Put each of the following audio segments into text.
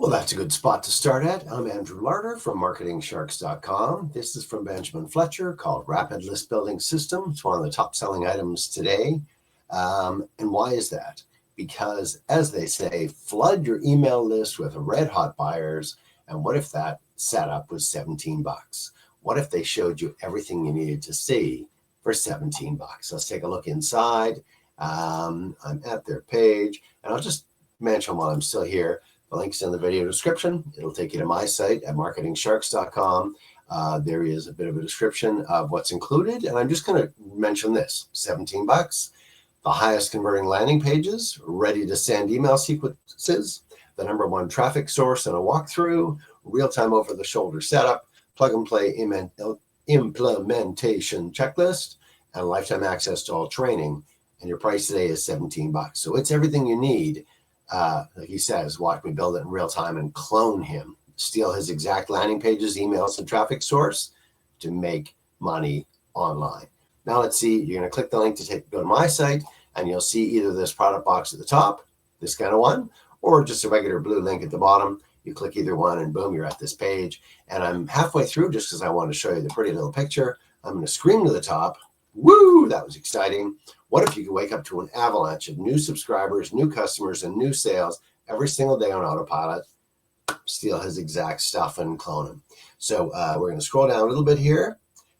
Well, that's a good spot to start at. I'm Andrew Larder from marketingsharks.com. This is from Benjamin Fletcher called Rapid List Building System. It's one of the top selling items today. And why is that? Because, as they say, flood your email list with red hot buyers. And what if that setup was 17 bucks? What if they showed you everything you needed to see for 17 bucks? Let's take a look inside. I'm at their page, and I'll just mention while I'm still here, the link's in the video description. It'll take you to my site at marketingsharks.com. There is a bit of a description of what's included, and I'm just going to mention this: 17 bucks, the highest converting landing pages, ready to send email sequences, the #1 traffic source and a walkthrough, real-time over-the-shoulder setup, plug-and-play implementation checklist, and lifetime access to all training. And your price today is 17 bucks. So it's everything you need. Like he says, watch me build it in real time and clone him, steal his exact landing pages, emails, and traffic source to make money online. Now let's see, you're going to click the link to go to my site, and you'll see either this product box at the top, this kind of one, or just a regular blue link at the bottom. You click either one and boom, you're at this page. And I'm halfway through just because I want to show you the pretty little picture. I'm going to scream to the top. Woo, that was exciting. What if you could wake up to an avalanche of new subscribers, new customers, and new sales every single day on autopilot, steal his exact stuff and clone him? So we're going to scroll down a little bit here.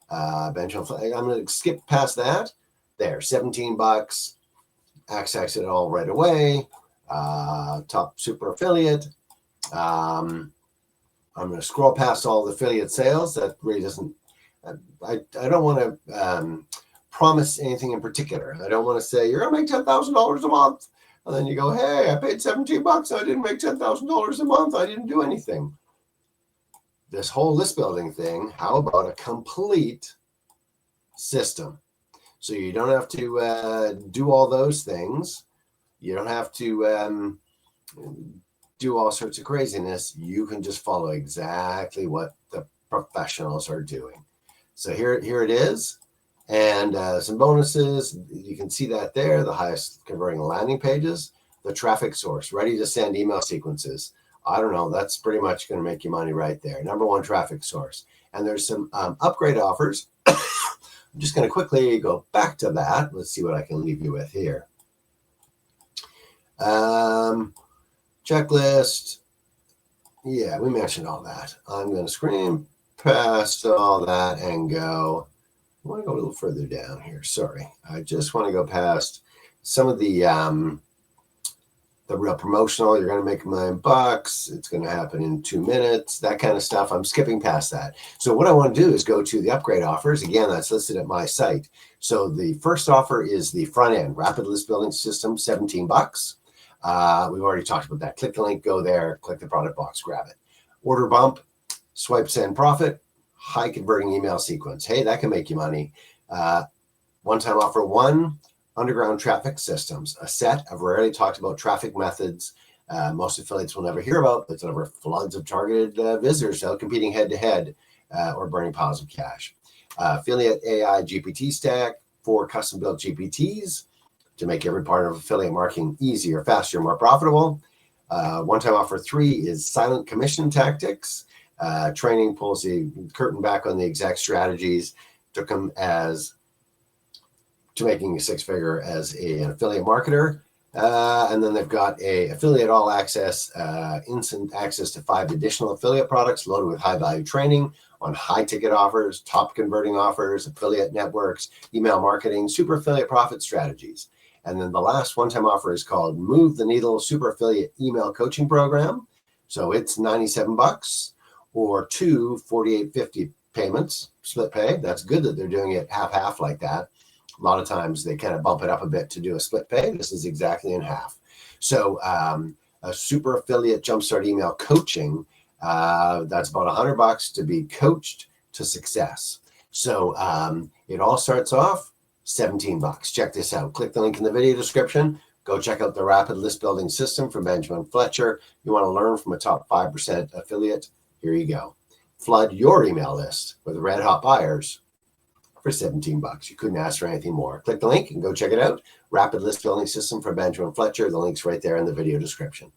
Benjamin, I'm going to skip past that. There, 17 bucks. Access it all right away. Top super affiliate. I'm going to scroll past all the affiliate sales. That really doesn't, I don't want to promise anything in particular. I don't want to say, you're going to make $10,000 a month. And then you go, hey, I paid 17 bucks. I didn't make $10,000 a month. I didn't do anything. This whole list building thing, how about a complete system? So you don't have to do all those things. You don't have to do all sorts of craziness. You can just follow exactly what the professionals are doing. So here it is. And some bonuses. You can see that there, the highest converting landing pages, the traffic source, ready to send email sequences. I don't know, that's pretty much going to make you money right there. #1 traffic source. And there's some upgrade offers. I'm just going to quickly go back to that. Let's see what I can leave you with here. Checklist. Yeah, we mentioned all that. I'm going to screen past all that and go. I want to go a little further down here. Sorry. I just want to go past some of the real promotional. You're going to make $1,000,000. It's going to happen in 2 minutes, that kind of stuff. I'm skipping past that. So what I want to do is go to the upgrade offers. Again, that's listed at my site. So the first offer is the front end, Rapid List Building System, 17 bucks. We've already talked about that. Click the link, go there, click the product box, grab it. Order bump, swipe send profit, high converting email sequence. Hey, that can make you money. One-time offer 1, underground traffic systems, a set of rarely talked about traffic methods most affiliates will never hear about, that deliver floods of targeted visitors out competing head-to-head or burning piles of cash. Affiliate AI GPT stack, 4 custom-built GPTs to make every part of affiliate marketing easier, faster, more profitable. One-time offer 3 is silent commission tactics. Training pulls the curtain back on the exact strategies, took them to making a 6-figure as an affiliate marketer. And then they've got a affiliate all access, instant access to 5 additional affiliate products loaded with high value training on high ticket offers, top converting offers, affiliate networks, email marketing, super affiliate profit strategies. And then the last one-time offer is called Move the Needle Super Affiliate Email Coaching Program. So it's 97 bucks. Or 2 $48.50 payments, split pay. That's good that they're doing it half-half like that. A lot of times they kind of bump it up a bit to do a split pay. This is exactly in half. So a super affiliate jumpstart email coaching, that's about 100 bucks to be coached to success. So it all starts off 17 bucks. Check this out. Click the link in the video description. Go check out the Rapid List Building System from Benjamin Fletcher. You want to learn from a top 5% affiliate? Here you go. Flood your email list with red hot buyers for 17 bucks. You couldn't ask for anything more. Click the link and go check it out. Rapid List Building System from Benjamin Fletcher. The link's right there in the video description.